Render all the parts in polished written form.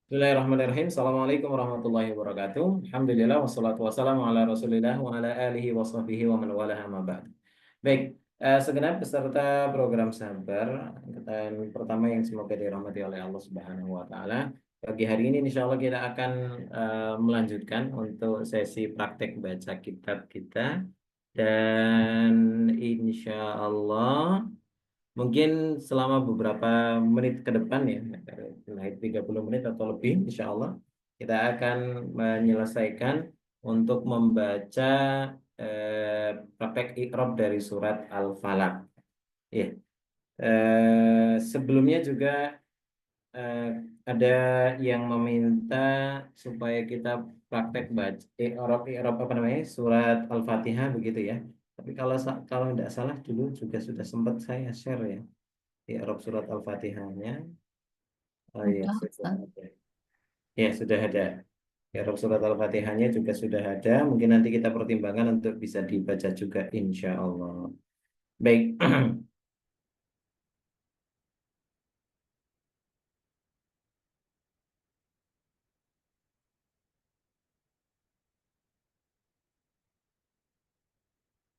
Bismillahirrahmanirrahim. Assalamualaikum warahmatullahi wabarakatuh. Alhamdulillah wassalatu wassalamu ala Rasulillah wa ala alihi wa sahbihi wa man walaha amma ba'd. Baik, segenap peserta program Sabar dan pertama yang semoga dirahmati oleh Allah Subhanahu wa taala. Pagi hari ini insya Allah kita akan melanjutkan untuk sesi praktek baca kitab kita dan insya Allah mungkin selama beberapa menit ke depan ya, naik 30 menit atau lebih, insya Allah kita akan menyelesaikan untuk membaca praktek iqrab dari surat Al-Falaq. Ya, sebelumnya juga eh, ada yang meminta supaya kita praktek baca iqrab apa namanya surat Al-Fatihah begitu ya. Tapi kalau tidak salah dulu juga sudah sempat saya share ya di Arab surat Al-Fatihahnya. Oh iya, Udah, sudah Ustaz. ada. Ya, sudah ada. Di Arab surat Al-Fatihahnya juga sudah ada. Mungkin nanti kita pertimbangkan untuk bisa dibaca juga, insya Allah. Baik.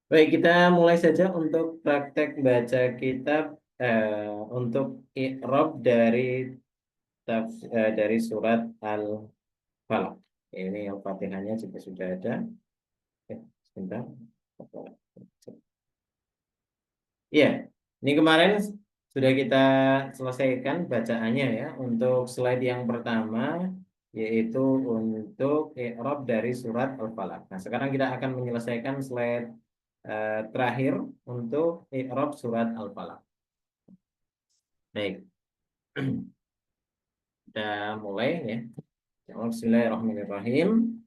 Baik, kita mulai saja untuk praktek baca kitab untuk i'rab dari dari surat Al-Falaq. Ini Al-Fatihahnya juga sudah ada. Sebentar. Iya, ini kemarin sudah kita selesaikan bacaannya ya untuk slide yang pertama yaitu untuk i'rab dari surat Al-Falaq. Nah, sekarang kita akan menyelesaikan slide terakhir untuk i'rab surat Al-Falaq. Baik, kita mulai ya. Bismillahirrahmanirrahim.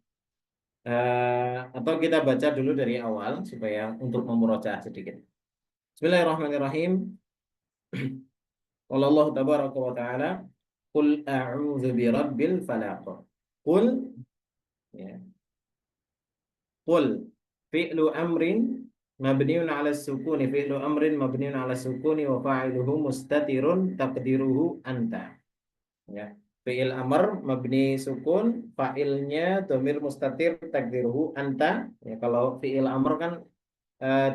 Atau kita baca dulu dari awal supaya untuk memurojaah sedikit. Bismillahirrahmanirrahim. Qala Allah tabaraka wa ta'ala, qul a'udzu birabbil falaq. Qul ya. Qul fi'lu amrin mabniun 'ala sukuni fi'lu amrin mabniun 'ala sukuni wa fa'iluhu mustatirun taqdiruhu anta. Ya. Fi'il amr mabni sukun, fa'ilnya dhamir mustatir takdiruhu anta. Ya, kalau fi'il amr kan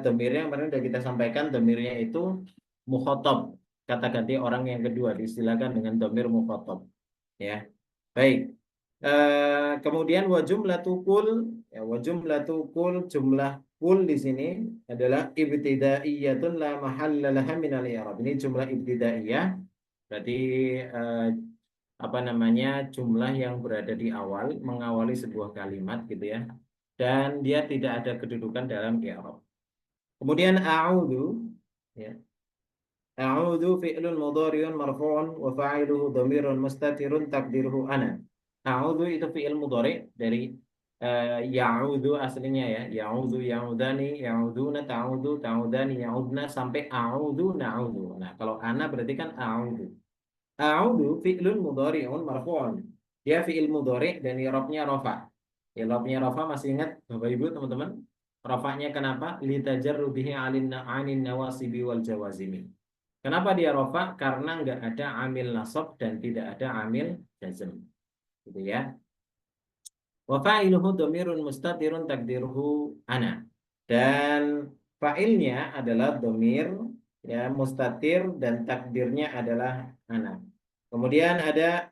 dhamirnya kemarin sudah kita sampaikan dhamirnya itu mukhatab, kata ganti orang yang kedua diistilahkan dengan dhamir mukhatab. Ya, baik. Kemudian wa jumlatu kul, ya, wa jumlatu kul, jumlah kul di sini adalah ibtidaiyatun la mahalla laha min al-i'rab. Ini jumlah ibtidaiyah, berarti eh, apa namanya jumlah yang berada di awal mengawali sebuah kalimat gitu ya. Dan dia tidak ada kedudukan dalam i'rab. Kemudian a'udzu ya. A'udzu fi'lun mudhari'un marfu'un wa fa'iluhu dhamirun mustatirun takdiruhu ana. A'udzu itu fi'il mudhari dari ya'udzu aslinya ya. Ya'udzu ya'udani ya'udzuna ta'udzu ta'udani ya'udna sampai a'udzu na'udzu. Nah, kalau ana berarti kan a'udzu. A'udzu fi'lun mudhari'un marfu'un. Dia fi'il mudhari dan i'rabnya rafa. I'rabnya rafa masih ingat Bapak Ibu teman-teman? Rafanya kenapa? Litajarrudihi 'anin nawasibi wal jawazimi. Kenapa dia rofa? Karena nggak ada amil nasab dan tidak ada amil jazm, gitu ya. Wa fa'iluhu dhamirun mustatirun takdiruhu ana. Dan fa'ilnya adalah dhamir ya mustatir dan takdirnya adalah ana. Kemudian ada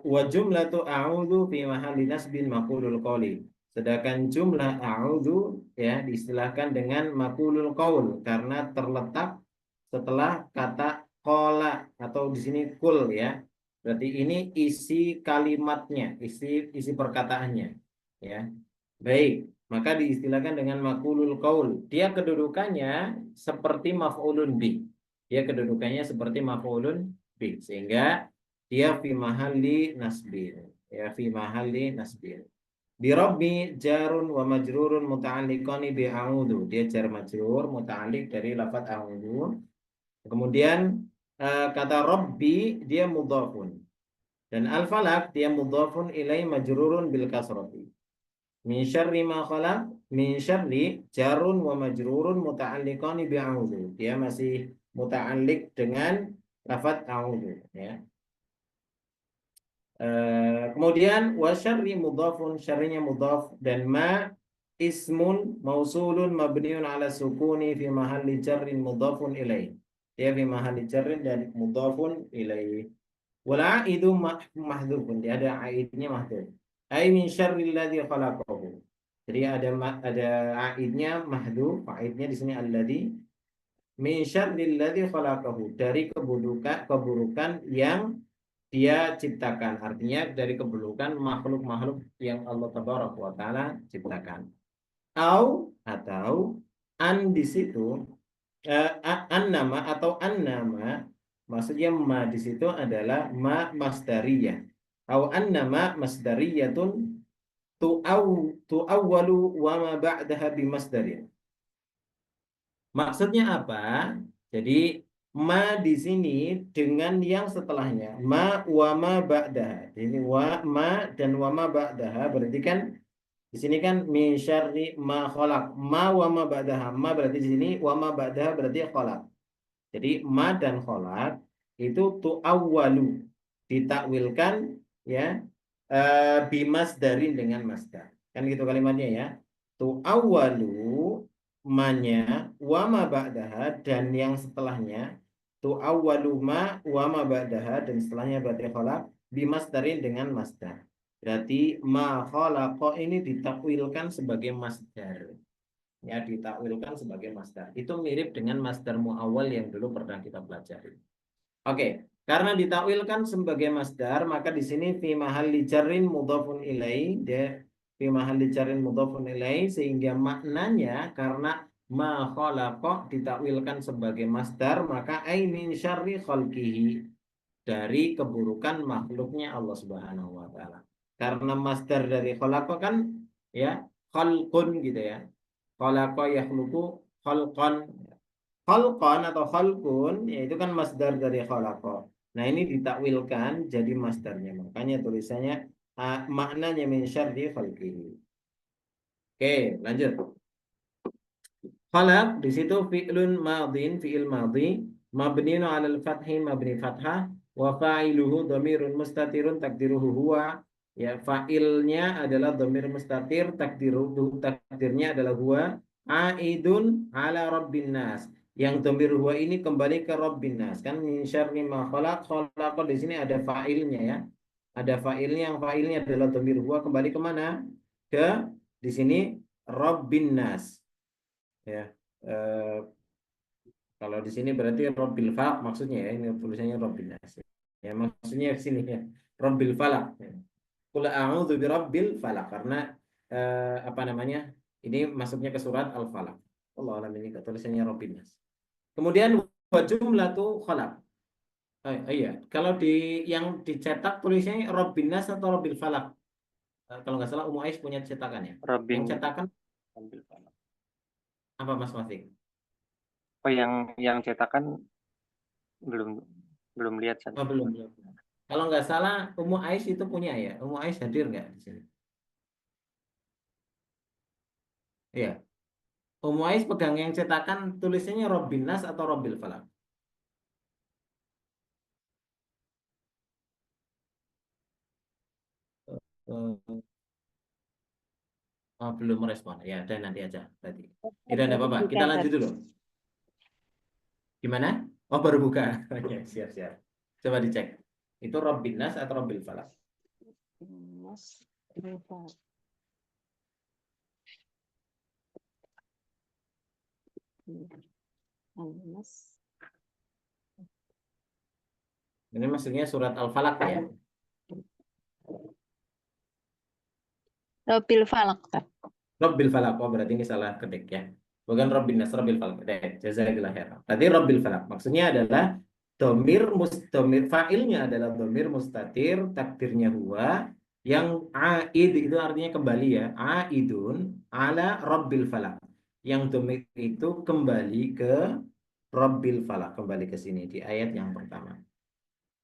wa jumlatu a'udzu fi mahalli nasbin maqulul qawli. Sedangkan jumlah a'udzu ya diistilahkan dengan maqulul qaul karena terletak setelah kata kola atau di sini kul ya. Berarti ini isi kalimatnya, isi perkataannya ya. Baik, maka diistilahkan dengan makulul qaul. Dia kedudukannya seperti maf'ulun bih. Dia kedudukannya seperti maf'ulun bih sehingga dia fi mahalli nasbin. Ya fi mahalli nasbin. Bi rabbi jarun wa majrurun muta'alliqani bi a'udzu. Dia jar majrur muta'alliq dari lafaz a'udzu. Kemudian kata Rabbi dia mudhafun dan al-falaq dia mudhafun ilai majrurun bil kasrati. Min syarri ma khalaq, min syarri jarun wa majrurun muta'alliqani bi a'udzu. Dia masih muta'alliq dengan lafaz a'udzu ya. Kemudian wa syarri mudhafun, syarrinya mudhaf, dan ma ismun mausulun mabniun ala sukuni fi mahalli jarrin mudhafun ilaih. Ya fi mahalli jarrin dan mudhafun ilaih. Wal aidu mahdhufun, dia ada aidnya mahdhuf. Ai min syarril ladzi khalaqahu. Jadi ada aidnya mahdhuf, aidnya di sini alladzi min syarril ladzi khalaqahu, dari keburukan yang dia ciptakan. Artinya dari keburukan makhluk-makhluk yang Allah Tabaraka wa taala ciptakan. Atau an di situ an nama atau an nama, maksudnya ma di situ adalah ma masdariyah. An nama masdariyatun tu'awwalu wa ma ba'daha bimasdariyah. Maksudnya apa? Jadi ma di sini dengan yang setelahnya, ma wa ma ba'daha. Jadi wa ma dan wa ma ba'daha berarti kan di sini kan min syarri ma khalaq. Ma wa ma ba'daha. Ma berarti di sini, wa ma ba'daha berarti khalaq. Jadi ma dan khalaq itu tu'awwalu, ditakwilkan ya, bimasdarin, dengan masdar. Kan gitu kalimatnya ya. Tu'awwalu manya wa ma ba'daha, dan yang setelahnya tu'awwalu ma wa ma ba'daha, dan setelahnya berarti khalaq bimasdarin, dengan masdar. Berarti ma khalaqa ini ditakwilkan sebagai masdar. Ya, ditakwilkan sebagai masdar. Itu mirip dengan masdar muawwal yang dulu pernah kita pelajari. Oke, karena ditakwilkan sebagai masdar, maka di sini fi mahalli jarrin mudhafun ilai, dia fi mahalli jarrin mudhafun ilai, sehingga maknanya karena ma khalaqa ditakwilkan sebagai masdar, maka ai min syarri khalqihi, dari keburukan makhluknya Allah Subhanahu wa taala. Karena masdar dari khalaqa kan ya khalqun gitu ya. Khalaqa yakhluqu khalqan. Khalqan atau khalqun yaitu kan masdar dari khalaqa. Nah, ini ditakwilkan jadi masdarnya. Makanya tulisannya maknanya min syarri khalqihi. Oke, lanjut. Khalaq di situ fi'lun madin, fi'il madhi, mabniun 'alal fathi, mabni fathah, wa fa'iluhu dhamirun mustatirun takdiruhu huwa. Ya, fa'ilnya adalah dhamir mustatir, takdirnya adalah huwa, aidun 'ala rabbin nas. Yang dhamir huwa ini kembali ke rabbin nas. Kan min syarri ma khalaq, khalaq di sini ada fa'ilnya ya. Ada fa'ilnya, yang fa'ilnya adalah dhamir huwa, kembali ke mana? Ke di sini rabbin nas. Ya, eh, kalau di sini berarti Robbil Falak maksudnya ya, ini tulisannya Robbil Nas. Ya, maksudnya di sini ya, Robbil Falak. Ya. Qul a'udzu birabbil falaq, karena apa namanya? Ini masuknya ke surat Al-Falaq. Allah alam, ini tulisannya Robbil Nas. Kemudian wa jumlatu khalaq. Iya, kalau di yang dicetak tulisannya Robbil Nas atau Robbil Falaq. Kalau nggak salah Ummu Ais punya cetakan ya. Robin Yang cetakan ambil Falak. apa Mas Masih? Oh, yang cetakan belum belum lihat saya. Oh, belum. Kalau nggak salah Ummu Ais itu punya ya. Ummu Ais hadir nggak di sini? Iya. Ummu Ais pegang yang cetakan tulisannya Robbin Nas atau Robbil Falak? Eh, oh, belum merespon. Ya, dan nanti aja tadi. Tidak ada apa-apa. Kita lanjut dulu. Gimana? Oh, baru buka. Ya, siap-siap. Coba dicek. Itu Robbin Nas atau Robbil Falak? Mas, Mas. Ini maksudnya surat Al-Falak ya. Robbil Falak. Robbil Falak. Oh, berarti ini salah ketik ya. Bukan Robbin Nas, Robbil Falak. Jazakallah khairan. Tadi Robbil Falak. Maksudnya adalah domir fa'ilnya adalah domir mustatir, takdirnya huwa, yang aid itu artinya kembali ya, aidun ala Rabbil Falak, yang domir itu kembali ke Rabbil Falak, kembali ke sini di ayat yang pertama.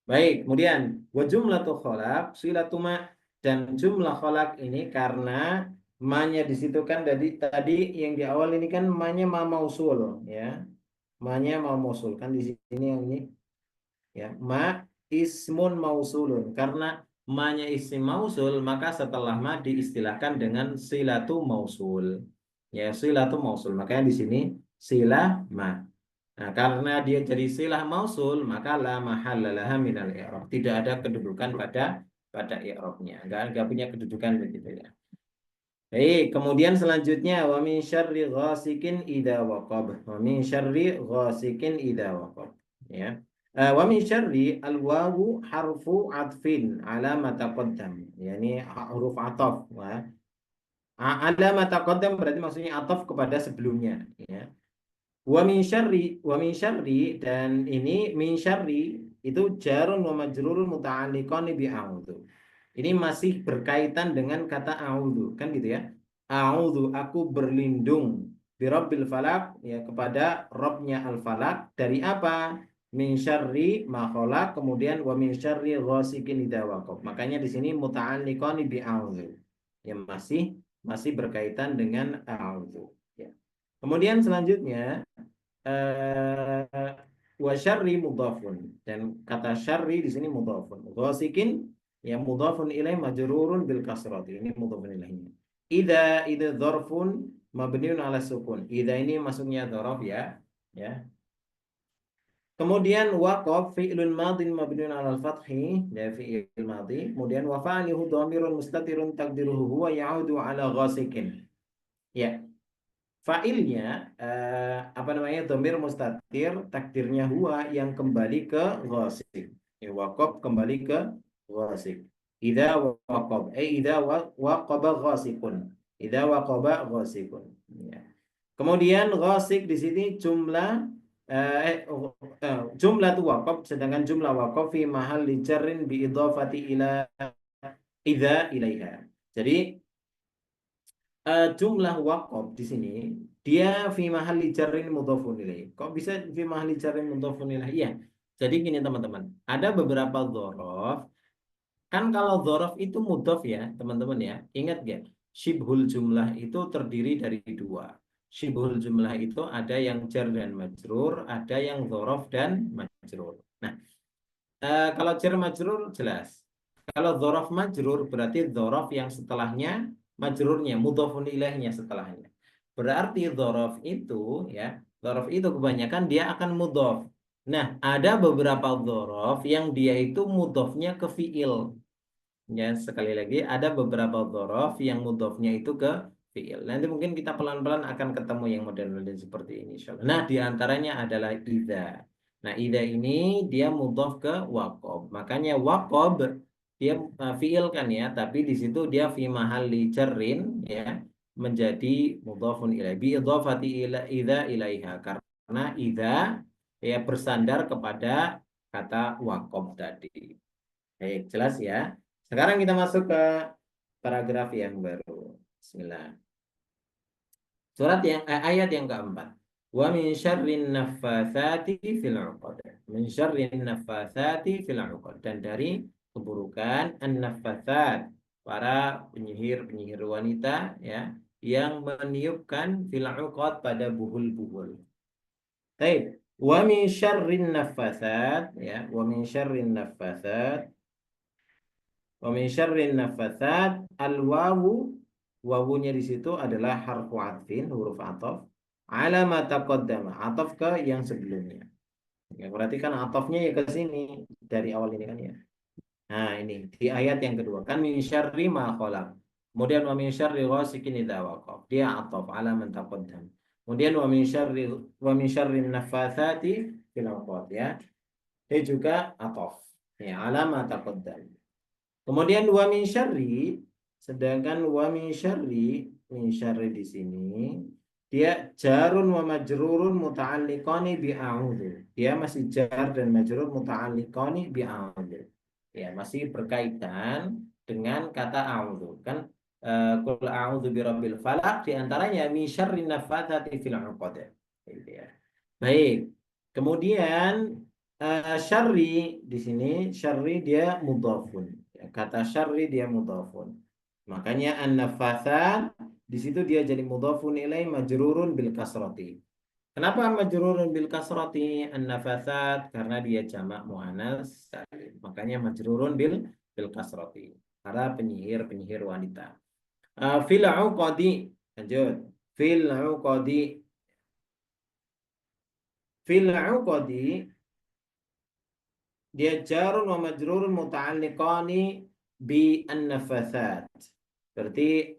Baik, kemudian wa jumlatu khalaq silatuma, dan jumlah khalaq ini karena ma-nya di situ kan tadi yang di awal ini kan ma-nya ma mausul ya. Ma-nya ma mausul kan di sini yang ini ya, ma ismun mausulun, karena ma-nya isim mausul, maka setelah ma diistilahkan dengan silatu mausul. Ya, silatu mausul. Makanya di sini silah ma. Nah, karena dia jadi silah mausul, maka la mahalla laha minal i'rab. Tidak ada kedudukan pada i'rabnya. Enggak punya kedudukan begitu ya. Baik, kemudian selanjutnya wa min syarri ghasikin idza waqab. Wa min syarri ghasikin idza waqab. Ya. Wa min syarri al-wawu harfu atfin ala ma taqaddam. Yani huruf ataf. Ala ma taqaddam berarti maksudnya ataf kepada sebelumnya, ya. Wa min syarri dan ini min syarri itu jarun wa majrurun muta'alliqan bi a'udzu. Ini masih berkaitan dengan kata a'udzu, kan gitu ya. A'udzu, aku berlindung birabbil falak, ya, kepada Rabbnya al-falak dari apa? Min syarri ma khalaq, kemudian wa min syarri ghasikin idza waqab. Makanya di sini muta'alliqan bi a'udzu. Ya, masih berkaitan dengan a'udzu, ya. Kemudian selanjutnya wa syarri mudhafun, dan kata syarri di sini mudhafun. Ghasikin ya mudhafun ilaih majrurun bil kasrati. Ini mudhafun ilaihnya. Idza dzarfun mabniun ala sukun. Idza ini maksudnya dzaraf, ya. Ya. Kemudian waqaf fi'lun madin mabniun ala al-fathi, ya, fi'il madhi. Kemudian wa fa'alihu dhamirun mustatirun taqdiruhu huwa ya'udu ala ghasikin. Ya. Fa'ilnya apa namanya, dhamir mustatir, takdirnya huwa yang kembali ke ghasik. Ya, waqab kembali ke ghasik. Idza waqab idza waqaba ghasikun. Idza waqaba ghasikun. Ya. Kemudian ghasik di sini jumlah tu waqab, sedangkan jumlah waqaf fi mahalli jarrin bi idhafati ila idza ilaiha. Jadi jumlah waqaf di sini dia fi mahalli jarrin mudhafun ilaih. Kok bisa fi mahalli jarrin mudhafun ilaih? Iya. Jadi gini teman-teman, ada beberapa dzaraf. Kan kalau dzaraf itu mudhaf ya, teman-teman ya. Ingat gak? Syibhul jumlah itu terdiri dari dua. Syibhul jumlah itu ada yang jar dan majrur, ada yang dzaraf dan majrur. Nah, kalau jar majrur jelas. Kalau dzaraf majrur berarti dzaraf yang setelahnya majrurnya, mudhafun ilaihnya setelahnya. Berarti dzaraf itu, ya, dzaraf itu kebanyakan dia akan mudhaf. Nah, ada beberapa dzaraf yang dia itu mudhafnya ke fiil. Ya, sekali lagi ada beberapa dzaraf yang mudhafnya itu ke fiil. Nanti mungkin kita pelan-pelan akan ketemu yang model-model seperti ini insyaallah. Nah, di antaranya adalah idza. Nah, idza ini dia mudhaf ke waqab. Makanya waqab dia fiil kan ya, tapi di situ dia fi mahalli jarrin, ya, menjadi mudhafun ilaih bi idhafati ila idza ilaiha, karena idza ya bersandar kepada kata waqab tadi. Baik, jelas ya. Sekarang kita masuk ke paragraf yang baru. Bismillah. Ayat yang keempat. Wa min syarrin naffatsati fil 'uqad. Min syarrin naffatsati fil 'uqad. Dan dari keburukan an-naffatsat, para penyihir wanita, ya, yang meniupkan fil 'uqad pada buhul-buhul. Baik. Wa min syarrin naffatsat, ya, wa min syarrin naffatsat. Wa min syarrin naffatsat, al-wawu, wawunya di situ adalah harfu atfin, huruf ataf, ala ma taqaddama, ataf ke yang sebelumnya. Ya, berarti kan atafnya ya ke sini dari awal ini kan ya. Nah, ini di ayat yang kedua kan min syarri ma khalaq. Kemudian wa min syarri ghasikin idza waqab. Dia ataf ala man taqaddam. Kemudian wa min syarri naffatsati fil 'uqad, ya. Dia juga ataf. Ya, ala ma taqaddam. Kemudian wa min syarri, sedangkan wa min syarri di sini dia jarun wa majrurun muta'alliqani bi a'udzu. Dia masih jar dan majrur muta'alliqani bi a'udzu. Ya, masih berkaitan dengan kata a'udzu. Kan qul a'udzu birabbil falaq, di antaranya min syarri naffatsati fil 'uqad. Gitu ya. Baik. Kemudian syarri di sini, syarri dia mudhafun. Kata syarri dia mudhafun. Makanya an-naffatsat di situ dia jadi mudhafun ilaih majrurun bil kasrati. Kenapa majrurun bil kasrati an-naffatsat? Karena dia jamak muannats salim. Makanya majrurun bil bil kasrati. Para penyihir wanita. Fil uqadi, lanjut. Fil uqadi. Fil uqadi dia jarun wa majrurun muta'alliqani bi an-nafasat. Berarti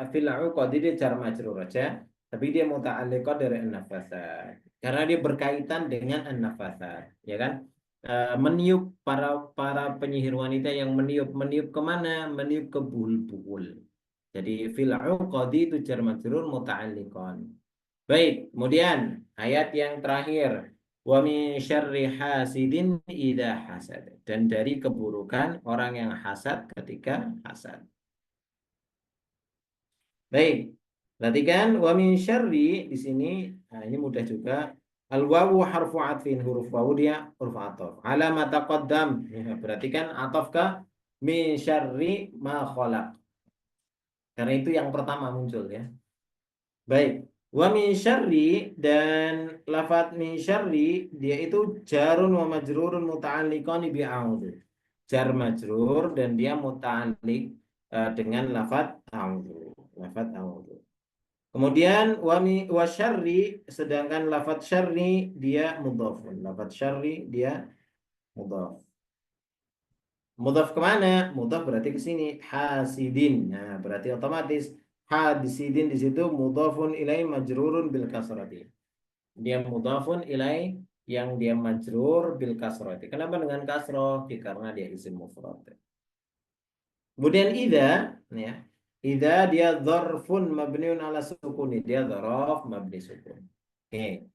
fil uqadi dia jar majrur aja, tapi dia muta'alliqan dari an-nafasat. Karena dia berkaitan dengan an-nafasat, ya kan? Meniup para penyihir wanita yang meniup kemana? Meniup ke buhul-buhul. Jadi fil uqadi itu jar majrur muta'alliqan. Baik, kemudian ayat yang terakhir. Wa min syarri hasidin idza hasad. Dan dari keburukan orang yang hasad ketika hasad. Baik. Perhatikan wa min syarri di sini, nah ini mudah juga. Al wawu harfu atfin, huruf wawu dia huruf ataf. Ala ma taqaddam. Ya, perhatikan ataf ke min syarri ma khalaq. Karena itu yang pertama muncul ya. Baik. Wa min syarri, dan lafadz min syarri dia itu jarun wa majrurun muta'alliqan bi a'udzu. Jar majrur dan dia muta'alliq dengan lafadz a'udzu. Lafadz a'udzu. Kemudian wa syarri, sedangkan lafadz syarri dia mudhafun. Lafadz syarri dia mudhaf. Mudhaf kemana? Mudhaf berarti ke sini hasidin. Nah, berarti otomatis hasidin di situ mudhafun ilai majrurun bil kasrati. Dia mudhafun ilai yang dia majrur bil kasrati. Kenapa dengan kasroh? Karena dia isim mufrad. Kemudian idza, ya. Idza dia dzarfun mabniun ala sukuni. Dia dzaraf mabni sukun. Oke.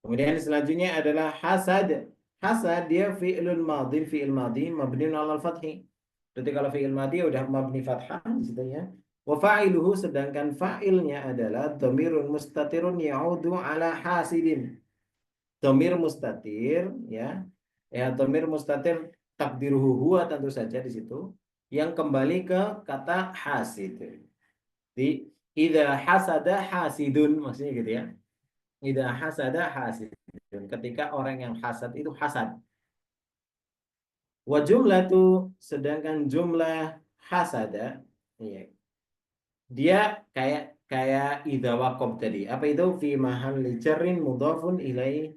Kemudian selanjutnya adalah hasad. Hasad dia fi'lun madhi, fi'il madhi mabniun ala al-fathi. Berarti kalau fi'il madhi udah mabni fathah di situ ya. Wa fa'iluhu, sedangkan fa'ilnya adalah dhamirun mustatirun ya'udu ala hasidin. Dhamir mustatir ya. Ya, dhamir mustatir takdiruhu huwa tentu saja di situ yang kembali ke kata hasid. Di idza hasada hasidun, maksudnya gitu ya. Idza hasada hasidun, ketika orang yang hasad itu hasad. Wa jumlatu, sedangkan jumlah hasada ya, dia kayak idza waqab tadi. Apa itu? Fi mahalli jarrin mudhafun ilai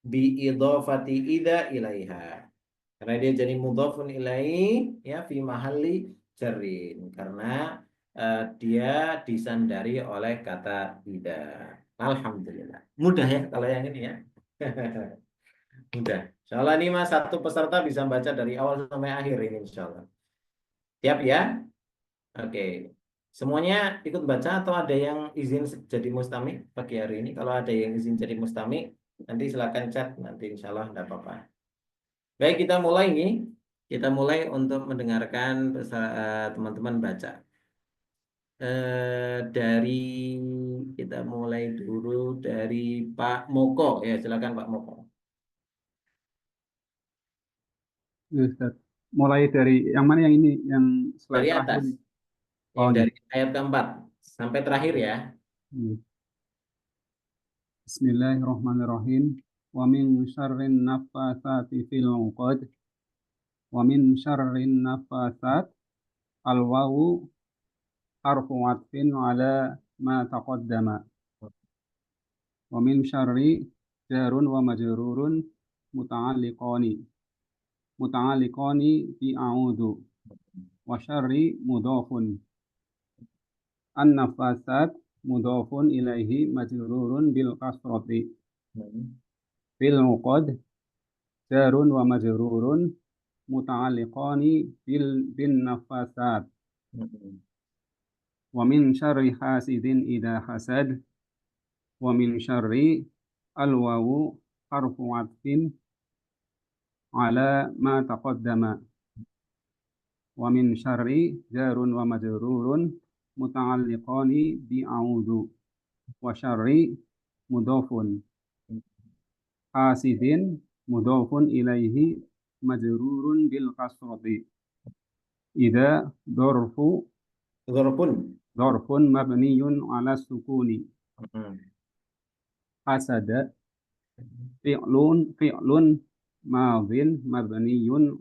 bi idhafati idza ilaiha. Karena dia jadi mudhafun ilai ya fi mahalli jarrin, karena dia disandari oleh kata idza. Alhamdulillah. Mudah ya kalau yang ini ya. Mudah. Insyaallah ini mas satu peserta bisa baca dari awal sampai akhir ini insyaallah. Siap ya? Oke. Semuanya ikut baca atau ada yang izin jadi mustami pagi hari ini? Kalau ada yang izin jadi mustami, nanti silakan chat, nanti insyaallah enggak apa-apa. Baik, kita mulai nih. Kita mulai untuk mendengarkan teman-teman baca. Dari kita mulai dulu dari Pak Moko ya, silakan Pak Moko. Ustaz. Mulai dari yang mana yang ini? Yang slide Dari terakhir atas. ini? Yang Oh, dari ayat keempat sampai terakhir ya. Bismillahirrahmanirrahim. Wa min syarrin naffatsati fil 'uqad. Wa min syarrin naffasat al-wawu harfu 'atfin 'ala ma taqaddama. Wa min syarri jarun wa majrurun muta'alliqani fi a'udzu. Wa syarri mudhafun. An-nafasat mudhafun ilaihi majrurun bil kasrati. Fil 'uqad jarun wa majrurun muta'alliqani bin nafasat. Wa min syarri hasidin idza hasad. Wa min syarri al-wawu harfu 'atfin 'ala ma taqaddama. Wa min syarri jarun wa majrurun muta'alliqani bi a'udzu. Wa syarri mudhafun. Hasidin mudhafun ilaihi majrurun bil kasrati. Idza dzarfun mabniyun ala sukuni. Hasada fi'lun madhin mabniyun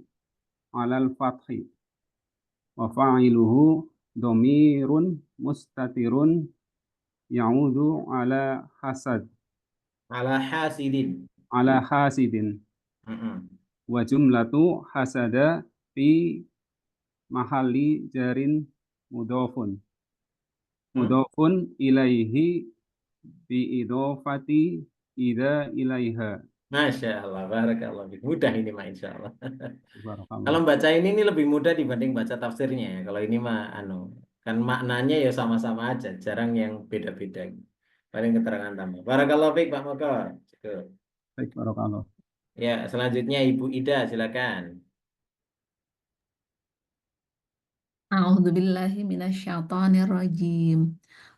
alal fathi wa fa'iluhu dhamirun mustatirun ya'udu ala hasad Ala hasidin. ala hasidin Mm-mm. wa jumlatu hasada fi mahalli jarin mudhofun ilaihi bi idhofati ida ilaiha. Masya Allah, barakallah. Mudah ini mah insya Allah. Barakallah. Kalau baca ini lebih mudah dibanding baca tafsirnya ya. Kalau ini mah kan maknanya ya sama-sama aja, jarang yang beda-beda. Paling keterangan tambah. Barakallah fiik Pak Moko. Cukup. Baik, barakallah. Ya, selanjutnya Ibu Ida silakan. أعوذ بالله من الشيطان الرجيم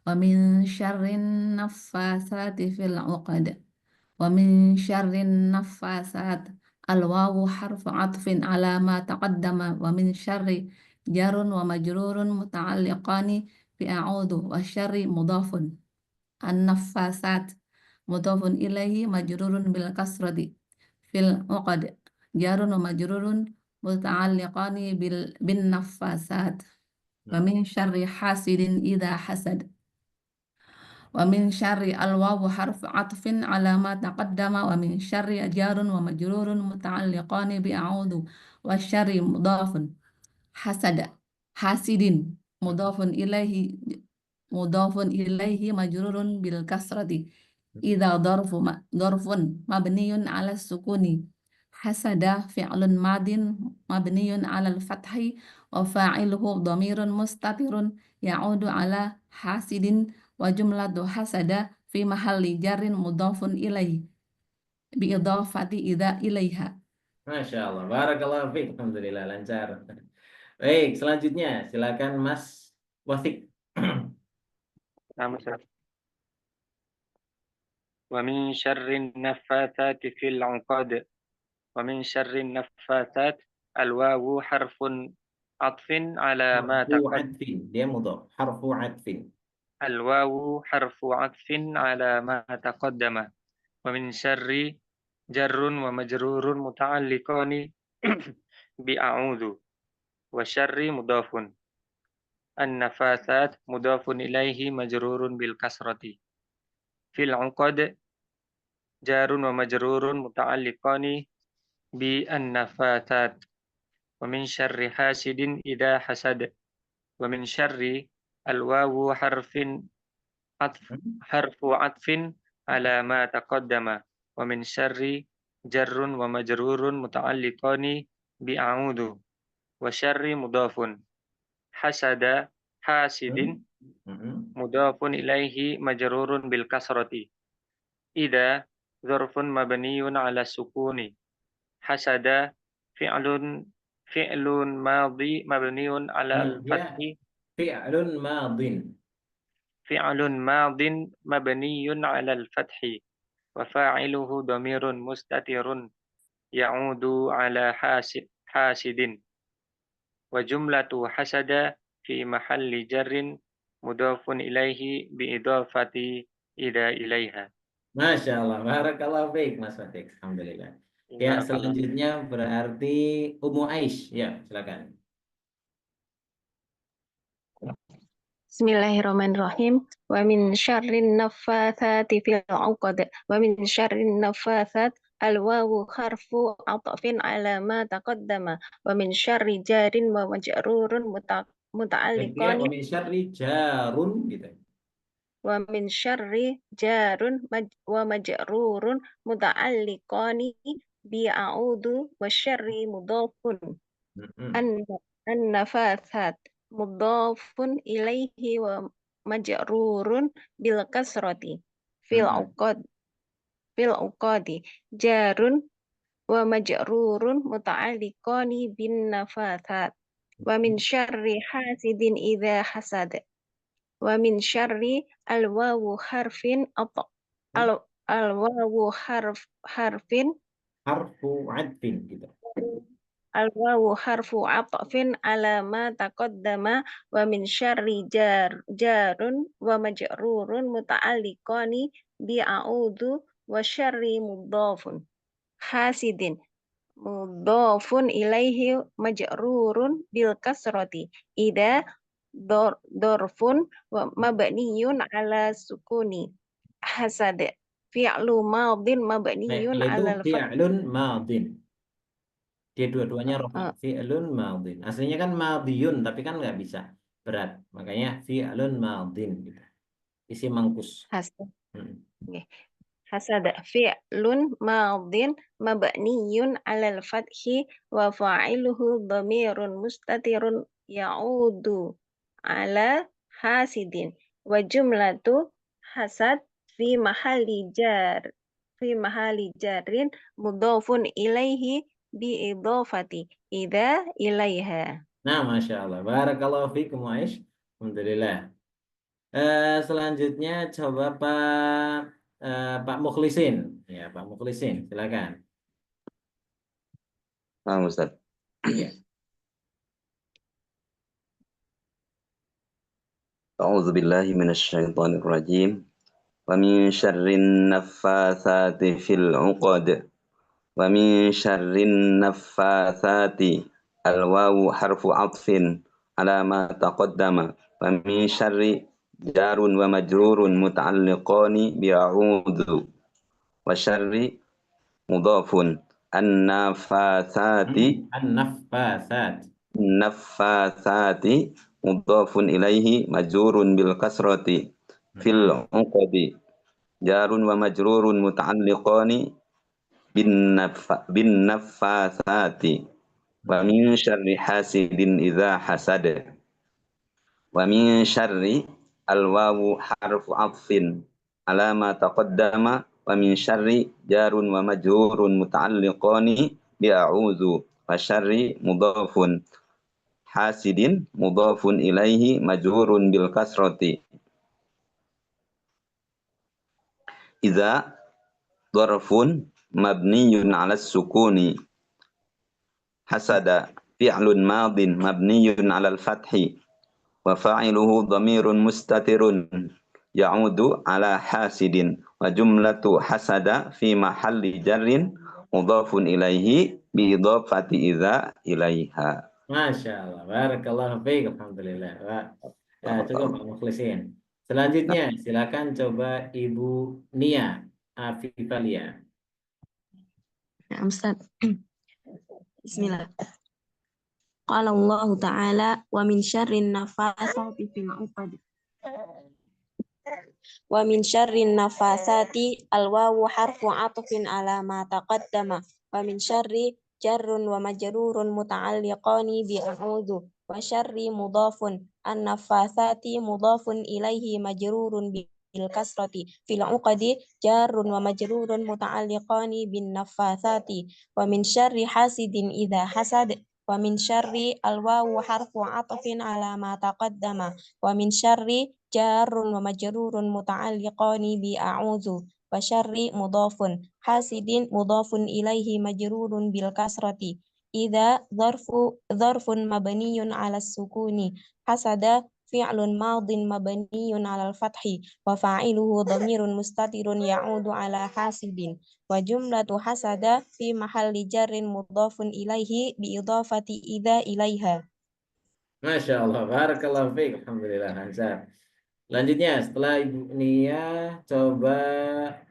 ومن شر النفاثات في العقد ومن شر النفاثات الواو حرف عطف على ما تقدم ومن شر جر ومجرور متعلقان بأعوذ والشر مضاف النفاثات مضاف إليه مجرور بالكسرة في العقد جار ومجرور متعلقان بالنفاثات ومن شر حاسد إذا حسد ومن شر الواو حرف عطف على ما تقدم ومن شر جار ومجرور متعلقان بأعوذ والشر مضاف حسد حاسد مضاف إليه مجرور بالكسرة إذا ظرف مبني على السكون حسد فعل ماض مبني على الفتح وفاعله ضمير مستتر يعود على حاسد وجملة حسد في محل جر مضاف إليه بإضافة إذا إليها. Masya Allah, barakallah fiik. Alhamdulillah lancar. Baik, selanjutnya silakan Mas Wasik. Nah, Ustaz. Wa min syarrin naffatsati fil 'uqad. Wa min syarrin naffatsat al-wawu harfun atfin ala ma Harfu taqad. adfin, dia mudhaf. Harfu adfin. Al-wawu harfu atfin ala ma taqaddama. Wa min syarri jarrun wa majrurun muta'alliqani bi a'udzu. Wa syarri mudhafun. An-nafasat mudhafun ilaihi majrurun bil kasrati. Fil 'uqad jarun wa majrurun muta'alliqani bi an-nafasat. Wa min syarri hasidin idza hasad. Wa min syarri al-wawu harfu atfin ala ma taqaddama. Wa min syarri jarrun wa majrurun muta'alliqani bi a'udzu. Wa syarri mudhafun. Hasada hasidin mudhafun ilaihi majrurun bil kasrati. Idza dzarfun mabniyun ala sukuni. Hasada fi'lun madhi mabniyun ala al-fathi. Fi'lun madin. Fi'lun madin mabniyun ala al-fathi. Wa fa'iluhu dhamirun mustatirun ya'udu ala hasidin. Wa jumlatu hasada fi mahalli jarrin mudhafun ilaihi bi idafati ida ilaiha. Masya Allah, barakallah fiik Mas Wasik. Alhamdulillah. Ya, selanjutnya berarti Ummu Aish. Ya, silakan. Bismillahirrahmanirrahim. Wa min syarrin naffatsati fil 'uqad. Wa min syarrin naffatsat al-wawu harfu 'athfin 'ala ma taqaddama. Wa min syarri jarin wa majrurun Dia muta'alliqan. wa min syarri jarun gitu. Wa min syarri jarun wa majrurun muta'alliqani bi a'udzu wa syarri mudhafun. An-nafatsat mudhafun ilaihi wa majrurun bil kasrati fil uqadi jarun wa majrurun muta'alliqani bin nafatsat wa min syarri hasidin idza hasad wa min syarri al-wawu harfin harfin Harfu adfin gitu. al-wawu harfu atfin ala ma taqaddama wa min syarri jarun wa majrurun muta'alliqani bi a'udzu wa syarri mudhafun hasidin mudhafun ilaihi majrurun bil kasrati idza dorfun wa mabniyun ala sukuni hasad fi'lu madin mabniyun Yaitu ala al-fath. fi'lun madin. Dia dua-duanya rofa. Fi'lun madin. Aslinya kan madiyun, tapi kan nggak bisa. Berat. Makanya fi'lun madin. Gitu. Isi mangkus. Hasad. Hmm. Okay. Hasad fi'lun madin mabniyun ala al-fathi wa fa'iluhu dhamirun mustatirun ya'udu ala hasidin wa jumlatu hasad fi mahalli jarin mudhafun ilaihi bi idhafati idza ilaiha. Nah, Masya Allah. Barakallahu fiikum Aish. Alhamdulillah. Selanjutnya coba Pak Mukhlisin. Ya, Pak Mukhlisin. Silakan. Ustaz. Iya. A'udzu billahi minasyaitonir rajim. Wa min syarrin naffatsati fil 'uqad. Wa min syarrin naffatsati al-wawu harfu 'athfin 'ala ma taqaddama. Wa min syarri jarun wa majrurun muta'alliqani bi a'udzu. Wa syarri mudhafun an-naffatsati naffatsati mudhafun ilaihi majrurun bil kasrati fil 'uqadi jarun wa majrurun muta'alliqani bin naffatsati wa min syarri hasidin idza hasada wa min syarri al-wawu harfu 'athfin 'ala ma taqaddama wa min syarri jarun wa majrurun muta'alliqani bi a'udzu wa syarri mudhafun hasidin mudhafun ilaihi majrurun bil kasrati idza dharfun mabniyun 'ala sukuni hasada fi'lun madin mabniyun 'ala al-fathi wa fa'iluhu dhamirun mustatirun ya'udu 'ala hasidin wa jumlatu hasada fi mahalli jarrin mudhafun ilaihi bi idhafati idza ilaiha. Masya Allah. Barakallahu fiik. Alhamdulillah. Cukup Pak Mukhlisin. Selanjutnya silakan coba Ibu Nia Afifalia. Ya, Ustaz. Bismillah. Qala Allah Ta'ala wa min syarrin nafasati fil 'uqad. Wa min syarrin nafasati al-wawu harfu 'atfin 'ala ma taqaddama wa min syarri jarrun wa majrurun muta'alliqani bi a'udzu wa syarri mudhafun an-nafasati mudhafun ilaihi majrurun bil kasrati fil 'uqadi jarrun wa majrurun muta'alliqani bin nafasati wa min syarri hasidin idza hasad wa min syarri al-wawu harfu 'atfin 'ala ma taqaddama wa min syarri jarrun wa majrurun muta'alliqani bi a'udzu wa syarri mudhafun hasidin mudhafun ilaihi majrurun bil kasrati idza dzarfun mabniyun 'ala sukuni hasada fi'lun madin mabniyun 'ala al-fathi wa fa'iluhu dhamirun mustatirun ya'udu 'ala hasidin wa jumlatu hasada fi mahalli jarrin mudhafun ilaihi bi idhafati idza ilaiha. Masya Allah. Barakallahu fiik. Alhamdulillah. Lancar. Selanjutnya setelah Ibu Nia coba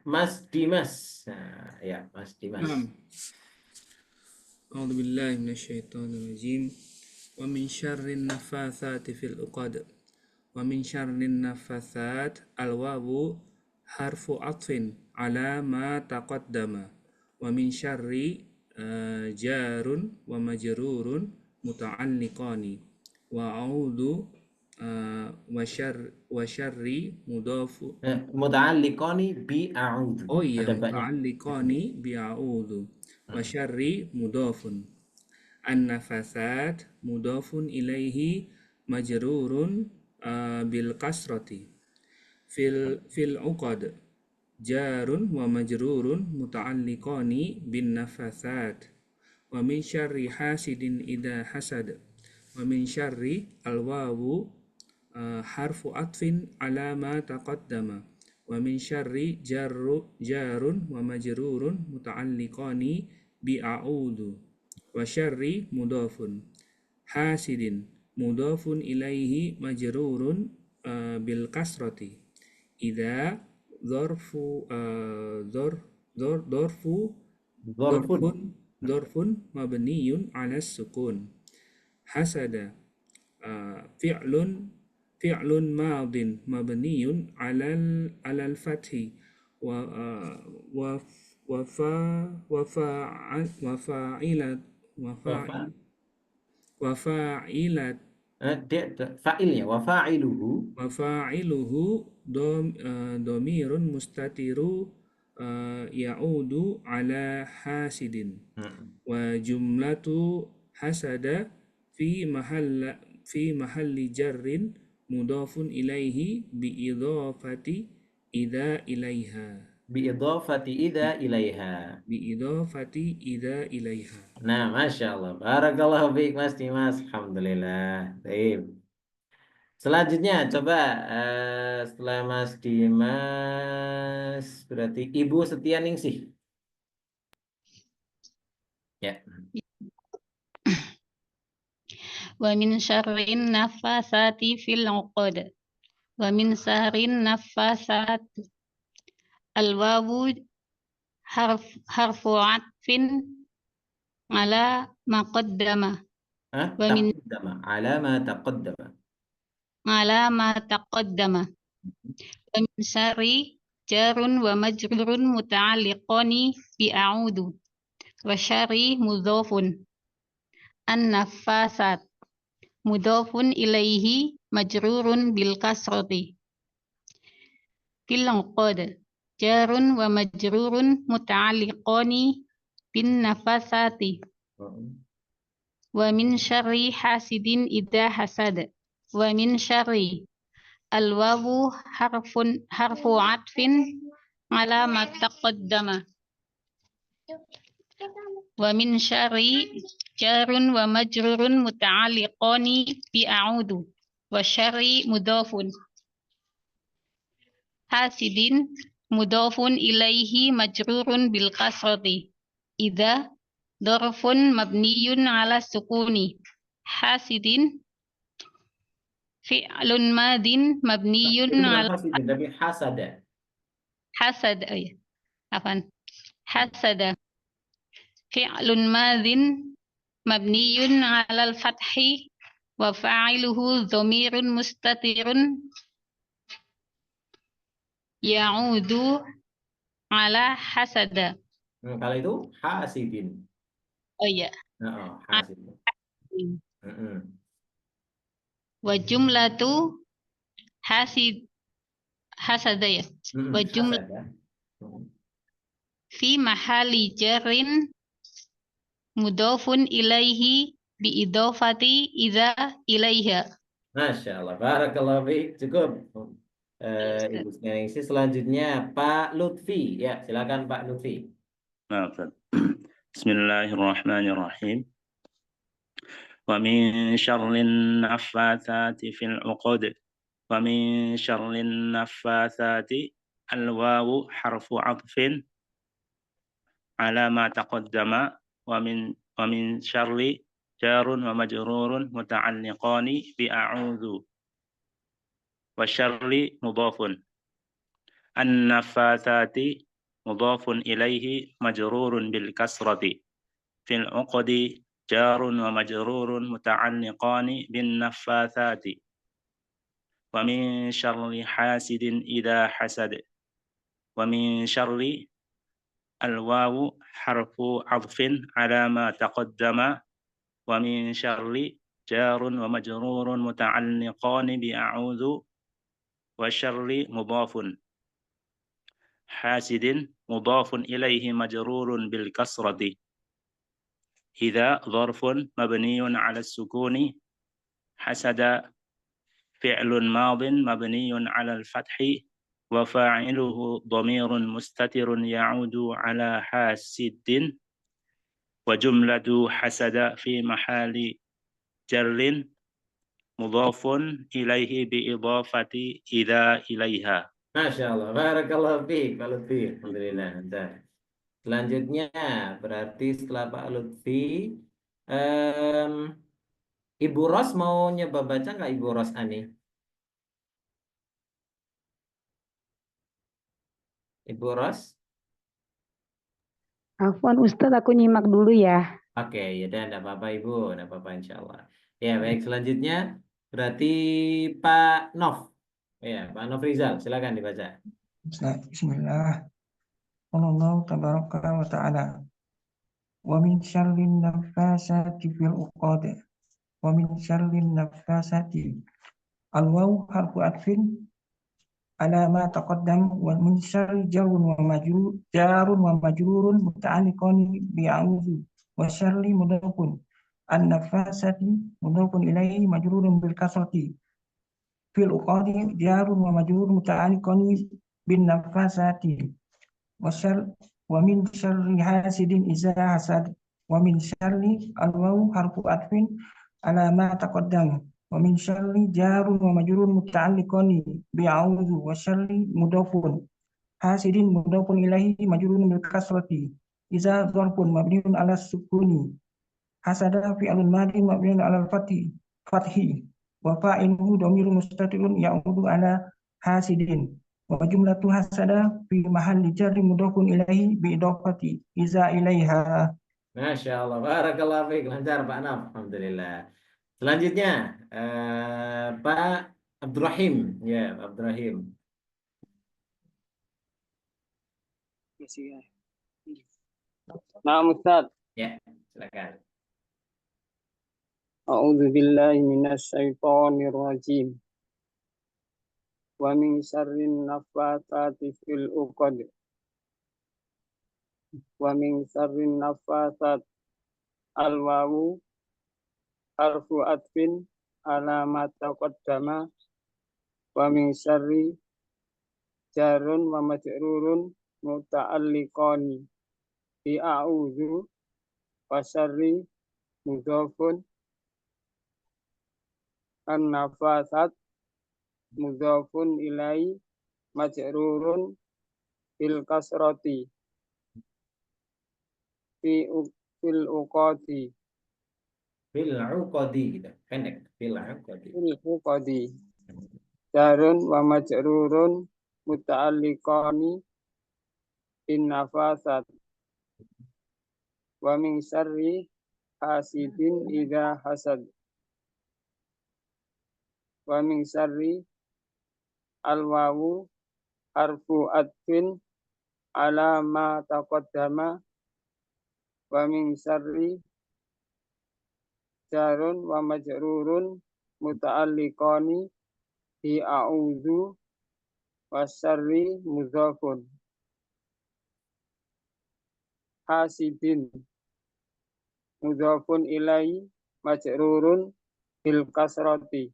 Mas Dimas. Nah, ya Mas Dimas. A'udzu billahi minasyaitonir rajim. Wa min syarrin naffatsati fil 'uqad. Wa min syarrin naffatsat al-wawu harfu 'athfin 'ala ma taqaddama. Wa min syarri jarun wa majrurun muta'alliqani. Wa a'udzu wa syarri mudhafu Muta'alliqani bi a'udzu. oh iya Ada banyak. muta'alliqani bi a'udzu wa syarri mudhafun an-nafasat mudhafun ilaihi majrurun bil kasrati fil 'uqad jarun wa majrurun muta'alliqani bin nafasat wa min syarri hasidin idza hasad wa min syarri al-wawu harfu atfin 'ala ma taqaddama wa min syarri jarun wa majrurun muta'alliqani bi'a'udhu. Wa syarri mudhafun. Hasidin mudhafun ilaihi majrurun bil kasrati. Idza dzarfu dzarfu dzarfun mabniyun 'ala sukun. Hasada fi'lun madin mabniyun 'alal fathi wa fa'ilat Fa'ilnya wa fa'iluhu domirun mustatiru ya'udu ala hasidin. Wa jumlatu hasada fi mahalli jarrin mudhafun ilaihi bi idhafati idza ilaiha. Nah, Masya Allah. Barakallahu fiik Mas Dimas. Alhamdulillah. Baik. Selanjutnya, coba setelah Mas Dimas, berarti Ibu Setianingsih. Ya. Wa min syarrin nafatsati fil 'uqad. Wa min syarrin nafatsati al-wawu harfu 'atfin ala ma qaddama. Wa min ala ma taqaddama. Wa min syarri jarun wa majrurun muta'alliqani bi a'udhu. Wa syarri mudhafun. An-naffasat mudhafun ilaihi majrurun bil kasrati. Fil 'uqad jarun wa majrurun muta'alliqani bin nafasati. Wa min syarri hasidin idza hasad. Wa min syarri al-wawu harfu 'atfin ala ma taqaddama. Wa min syarri jarun wa majrurun muta'alliqani bi a'udhu. Wa syarri mudhafun. Hasidin mudhafun ilaihi majrurun bil kasrati. Idza dzarfun mabniyun 'ala sukuni. Hasidin fi'lun madin mabniyun 'ala tapi hasada. Hasada fi'lun madin mabniyun 'ala al-fathi wa fa'iluhu dhamirun mustatirun ya'udu 'ala hasada. Kalau itu hasidin. Oh iya. Hasidin. Wa jumlatu hasada ya. Wa jumlatu fi mahali jarrin mudhafun ilaihi bi idhafati idza ilaiha. Masya Allah. Barakallahu fiik. Cukup. Ibu Setianingsih. Selanjutnya Pak Lutfi. Ya, silakan Pak Lutfi. Bismillahirrahmanirrahim. Wa min syarrin naffatsati fil 'uqad. Wa min syarrin naffatsati al-wawu harfu 'atfin ala ma taqaddama wa min syarri jarun wa majrurun muta'alliqani bi a'udzu. Wa syarri mudhafun. An-naffatsati mudhafun ilaihi majrurun bil kasrati. Fil 'uqadi jarun wa majrurun muta'alliqani bin naffatsati. Wa min syarri hasidin idza hasad. Wa min syarri al-wawu harfu 'atfin 'ala ma taqaddama. Wa min syarri jarun wa majrurun muta'alliqani bi a'udzu. Wa syarri mudhafun. Hasidin mudhafun ilaihi majrurun bil kasrati. Idza dzarfun mabniyun 'ala as-sukuni. Hasada fi'lun madin mabniyun 'ala al-fathi wa fa'iluhu dhamirun mustatirun ya'udu 'ala hasidin. Wa jumlatu hasada fi mahali jarrin mudhafun ilaihi bi idhafati idza ilaiha. Masya Allah. Barakallahu fiik Pak Lutfi. Alhamdulillah. Selanjutnya berarti setelah Pak Lutfi, em, Ibu Ros mau nyoba baca nggak Ibu Ros Ani? Ibu Ros? Afwan Ustadz, aku nyimak dulu ya. Oke, ya udah enggak apa-apa Ibu, enggak apa-apa insya Allah. Ya baik, selanjutnya berarti Pak Nov. Ya, Pak Nov Rizal, silakan dibaca. Bismillah. Allah tabaraka wa ta'ala. Wa min syarrin nafasati fil uqad. Wa min syarrin nafasati. Al-waw harfu atfin ala ma taqaddam wa min syarri jarun wa majrurun muta'alliqan bi a'udzu wa syarri mudafun. An-nafasati mudafun ilaihi majrurun bil kasrati. Fil uqad jarun wa majrurun muta'alliqan bin nafasati. Wa min syarri hasidin iza hasad. Wa min syarri al-waw harfu atfin ala ma taqaddam. Wa min syarri jarun wa majrurun muta'alliqan bi a'udzu wa syarri mudafun hasidin mudafun ilaihi majrurun bil kasrati. Iza dzarfun mabniun ala sukuni. Hasada fi'lun madin mabniun ala fathi. Wa fa'iluhu dhamirun mustatirun ya'udu ala hasidin. Wa jumlatu hasada fi mahalli jarri mudhafun ilaihi bi idafati iza ilaiha. Masya Allah, barakallah fiik, lancar Pak Nov, alhamdulillah. Selanjutnya Pak Abdurrahim, ya Pak Abdurrahim. Nah, Ustaz. Ya, silakan. A'udzu billahi minasy syaithanir rajim. Wa min syarrin naffatsati fil uqad. Wa min syarrin naffatsat al-wawu harfu atfin ala ma taqaddama wa min syarri jarun wa majrurun muta'alliqani bi a'udzu wa syarri mudhafun an-nafasat mudhafun ilai majrurun bil kasrati fil uqadi gitu, pendek. Fil uqadi jarun wa majrurun muta'alliqani bin nafasat wa min syarri hasidin idza hasad wa min syarri al-wawu harfu atfin ala ma taqaddama wa min syarri jarun wa majrurun muta'alliqani bi a'udzu wa syarri mudhafun hasidin mudhafun ilai majrurun bil kasrati.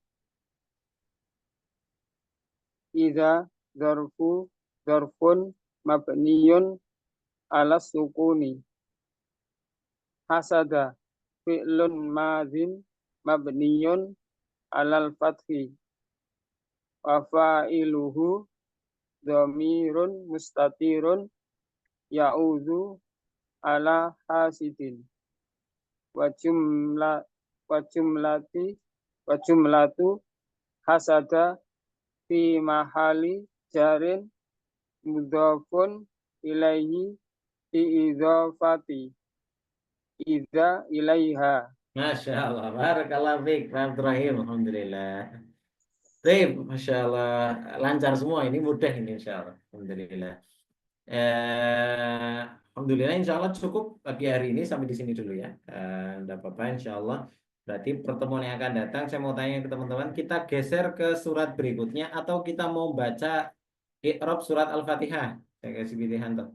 Idza dzarfun mabniyun ala sukuni. Hasada fi'lun madhin mabniyun alal fathi. Wa fa'iluhu dhamirun mustatirun ya'udzu ala hasidin. Wa jumlatu hasada fi mahali jarin mudhafun ilaihi fi idhafati idza ilaiha. Masya Allah, barakallah fiik Pak Abdurrahim, alhamdulillah. Baik, Masya Allah, lancar semua, ini mudah ini insya Allah, alhamdulillah. Alhamdulillah, insya Allah cukup pagi hari ini sampai di sini dulu ya. Tidak apa-apa, insya Allah. Berarti pertemuan yang akan datang, saya mau tanya ke teman-teman, kita geser ke surat berikutnya atau kita mau baca Iqrab surat Al-Fatihah? Saya kasih pilihan tuh.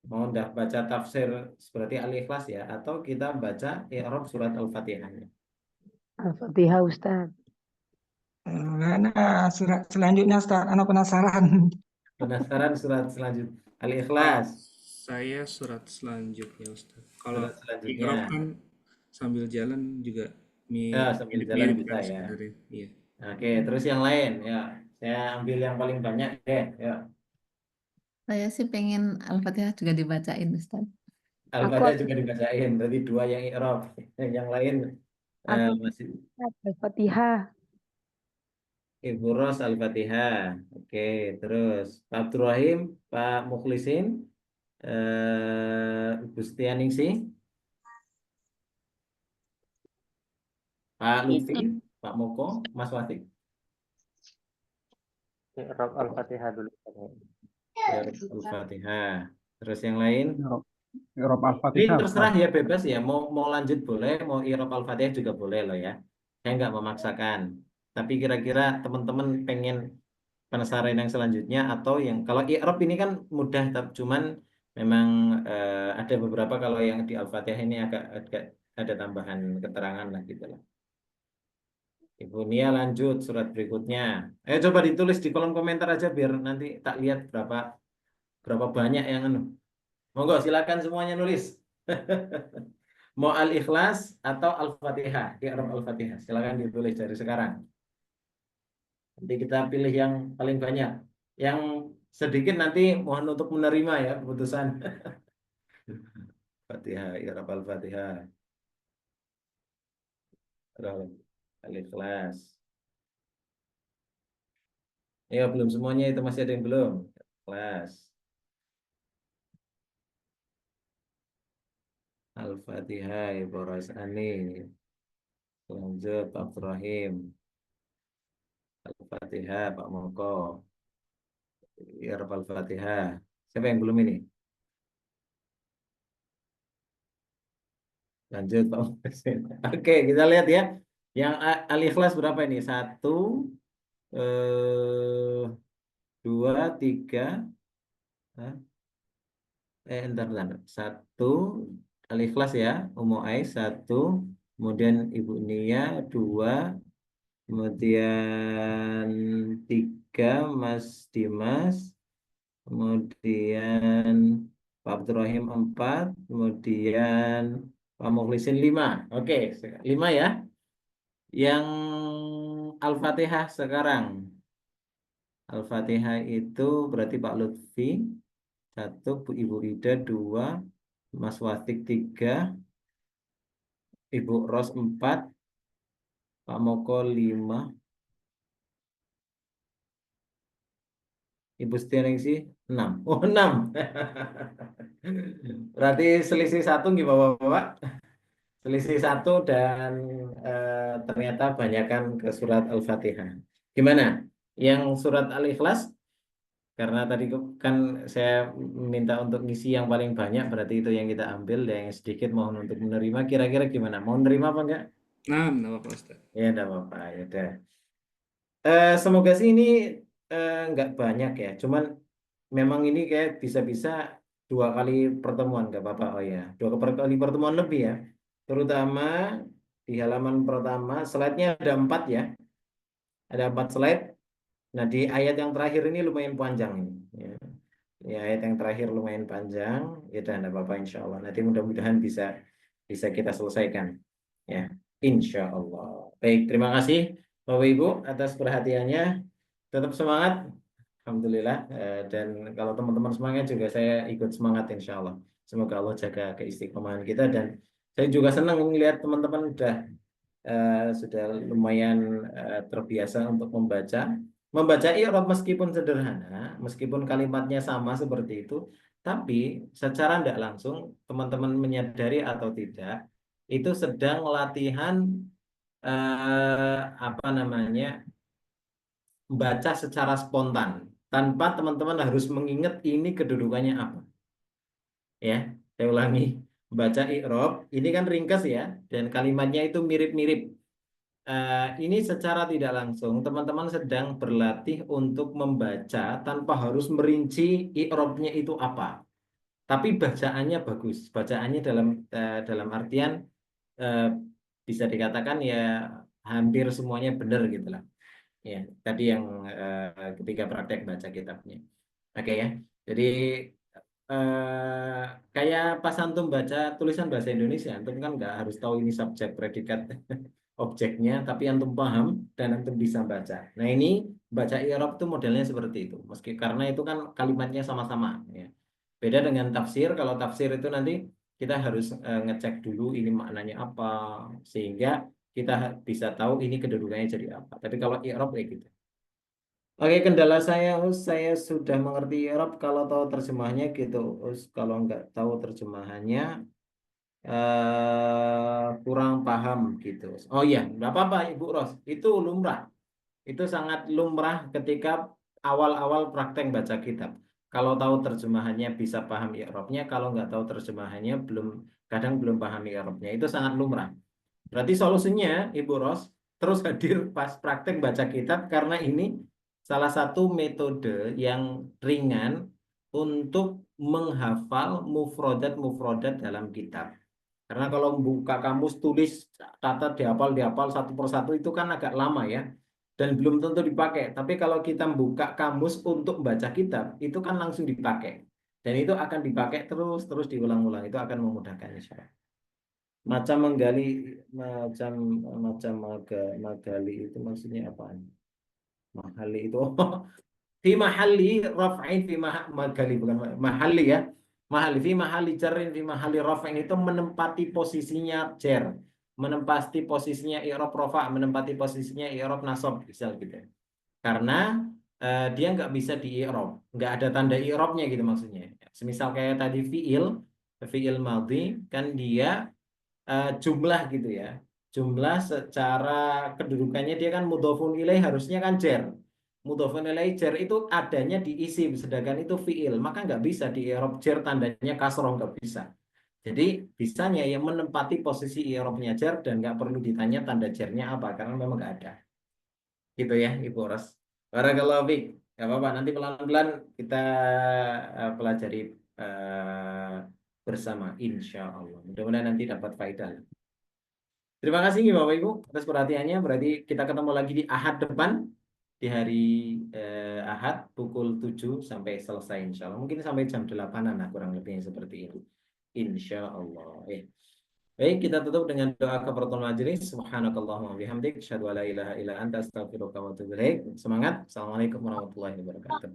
Mau udah baca tafsir seperti Al-Ikhlas ya, atau kita baca Iqrab surat Al-Fatihah? Al-Fatihah Ustaz. Karena surat selanjutnya Ustaz, anak penasaran. Penasaran surat selanjutnya Al-Ikhlas. Saya surat selanjutnya Ustaz. Kalau Surat selanjutnya. Iqrab kan sambil jalan juga Sambil jalan mirip bisa kan ya. sebenarnya. Iya. Oke, terus yang lain ya. Saya ambil yang paling banyak deh, ya. Saya sih pengen Al-Fatihah juga dibacain, Ustaz. Al-Fatihah juga dibacain, berarti 2 yang i'rab. Yang lain Aku masih Al-Fatihah. Ibu Ros Al-Fatihah. Oke, terus Pak Abdurrahim, Pak Mukhlisin, Ibu Setianingsih, Pak Lutfi, Pak Moko, Mas Watik. I'rab Al-Fatihah dulu. I'rab Al-Fatihah. Terus yang lain? I'rab Ini Al-Fatihah, terserah Ustaz. ya, bebas ya. Mau lanjut boleh, mau I'rab Al-Fatihah juga boleh loh ya. Saya nggak memaksakan. Tapi kira-kira teman-teman pengen penasaran yang selanjutnya atau yang kalau i'rab ini kan mudah, cuman memang ada beberapa kalau yang di Al-Fatihah ini agak ada tambahan keterangan lah gitu lah. Ibu Nia lanjut surat berikutnya. Ayo coba ditulis di kolom komentar aja biar nanti tak lihat berapa banyak yang Monggo silakan semuanya nulis. Mau Al-Ikhlas atau Al-Fatihah, i'rab Al-Fatihah. Silakan ditulis dari sekarang. Nanti kita pilih yang paling banyak. Yang sedikit nanti mohon untuk menerima ya keputusan. Fatihah, i'rab Al-Fatihah. Al-Ikhlas. Ya belum semuanya itu, masih ada yang belum. Ikhlas. Al-Fatihah, Ibu Rasani. Lanjut Pak Abdurrahim. Al-Fatihah, Pak Moko. I'rab Al-Fatihah. Siapa yang belum ini? Lanjut Pak Muhsin. Oke, kita lihat ya. Yang Al-Ikhlas berapa ini? 1, 2, 3. Entar. 1 Al-Ikhlas ya. Umu Ais 1. Kemudian Ibu Nia 2. Kemudian 3 Mas Dimas. Kemudian Pak Abdurrahim 4. Kemudian Pak Mukhlisin 5. Oke, 5 ya. Yang Al-Fatihah sekarang. Al-Fatihah itu berarti Pak Lutfi 1, Bu Ibu Ida 2, Mas Watik 3, Ibu Ros 4, Pak Moko 5, Ibu Setianingsi 6. Oh 6. Berarti selisih 1 gimana Bapak? Selisih 1 dan ternyata banyakkan ke surat Al-Fatihah. Gimana? Yang surat Al-Ikhlas? Karena tadi kan saya minta untuk ngisi yang paling banyak, berarti itu yang kita ambil, dan yang sedikit mohon untuk menerima. Kira-kira gimana? Mau menerima apa enggak? Nah, enggak apa-apa, Ustaz. Ya, enggak apa-apa. Ya udah. Semoga sih ini enggak banyak ya. Cuman memang ini kayak bisa-bisa 2 kali pertemuan, enggak apa-apa. Oh ya, 2 kali pertemuan lebih ya. Terutama di halaman pertama, slide-nya ada 4 ya. Ada 4 slide. Nah, di ayat yang terakhir ini lumayan panjang ini. Ya. Ya, ayat yang terakhir lumayan panjang. Ya, dan apa-apa insya Allah. Nanti mudah-mudahan bisa kita selesaikan. Ya, insya Allah. Baik, terima kasih Bapak Ibu atas perhatiannya. Tetap semangat. Alhamdulillah. Dan kalau teman-teman semangat juga saya ikut semangat insya Allah. Semoga Allah jaga keistiqomahan kita, dan saya juga senang melihat teman-teman sudah lumayan terbiasa untuk membaca i'rab meskipun sederhana, meskipun kalimatnya sama seperti itu, tapi secara tidak langsung teman-teman menyadari atau tidak, itu sedang latihan membaca secara spontan tanpa teman-teman harus mengingat ini kedudukannya apa. Ya, saya ulangi, baca i'rab ini kan ringkas ya, dan kalimatnya itu mirip-mirip. Ini secara tidak langsung teman-teman sedang berlatih untuk membaca tanpa harus merinci i'rabnya itu apa. Tapi bacaannya bagus. Bacaannya dalam artian bisa dikatakan ya hampir semuanya benar gitu lah. Ya, tadi yang ketika praktek baca kitabnya. Oke ya. Jadi kayak pas antum baca tulisan bahasa Indonesia, antum kan nggak harus tahu ini subjek, predikat. objeknya, tapi antum paham dan antum bisa baca. Nah ini baca i'rab itu modelnya seperti itu. Meski karena itu kan kalimatnya sama-sama. Ya. Beda dengan tafsir. Kalau tafsir itu nanti kita harus ngecek dulu ini maknanya apa, sehingga kita bisa tahu ini kedudukannya jadi apa. Tapi kalau i'rab kayak gitu. Oke, kendala saya, saya sudah mengerti i'rab kalau tahu terjemahnya gitu. Kalau nggak tahu terjemahannya kurang paham gitu. Oh iya, nggak apa-apa Ibu Ros. Itu lumrah. Itu sangat lumrah ketika awal-awal praktek baca kitab. Kalau tahu terjemahannya bisa paham i'rabnya, kalau nggak tahu terjemahannya kadang belum paham i'rabnya. Itu sangat lumrah. Berarti solusinya Ibu Ros terus hadir pas praktek baca kitab karena ini salah satu metode yang ringan untuk menghafal mufrodat-mufrodat dalam kitab. Karena kalau buka kamus tulis kata dihafal satu persatu itu kan agak lama ya. Dan belum tentu dipakai. Tapi kalau kita buka kamus untuk membaca kitab itu kan langsung dipakai. Dan itu akan dipakai terus diulang-ulang. Itu akan memudahkan insya Allah. Macam magali itu maksudnya apaan? Mahali itu fi mahali raf'in fi magali bukan mahali ya. Mahali fi mahali jarrin fi mahali raf'in itu menempati posisinya jar, menempati posisinya i'rab rafa', menempati posisinya i'rab nasab misal gitu. Karena dia nggak bisa di i'rab, nggak ada tanda i'rabnya gitu maksudnya. Semisal kayak tadi fi'il madhi kan dia jumlah gitu ya. Jumlah secara kedudukannya dia kan mudhofun ilaih harusnya kan jar. Mudhofun ilaih jar itu adanya di isim sedangkan itu fiil, maka nggak bisa di i'rab jar tandanya kasroh nggak bisa. Jadi bisanya yang menempati posisi i'rabnya jar dan nggak perlu ditanya tanda jarnya apa karena memang nggak ada. Gitu ya Ibu Ros. Barakallahu fiik. Nggak apa-apa nanti pelan-pelan kita pelajari bersama insya Allah. Mudah-mudahan nanti dapat faedah. Terima kasih Bapak Ibu atas perhatiannya. Berarti kita ketemu lagi di Ahad depan di hari Ahad pukul 7 sampai selesai insya Allah. Mungkin sampai jam 8-an lah kurang lebihnya seperti itu. Insya Allah. Baik, kita tutup dengan doa kafaratul majelis. Subhanakallahumma bihamdik, asyhadu an la ilaha illa anta, astaghfiruka wa atubu ilaik. Semangat. Assalamualaikum warahmatullahi wabarakatuh.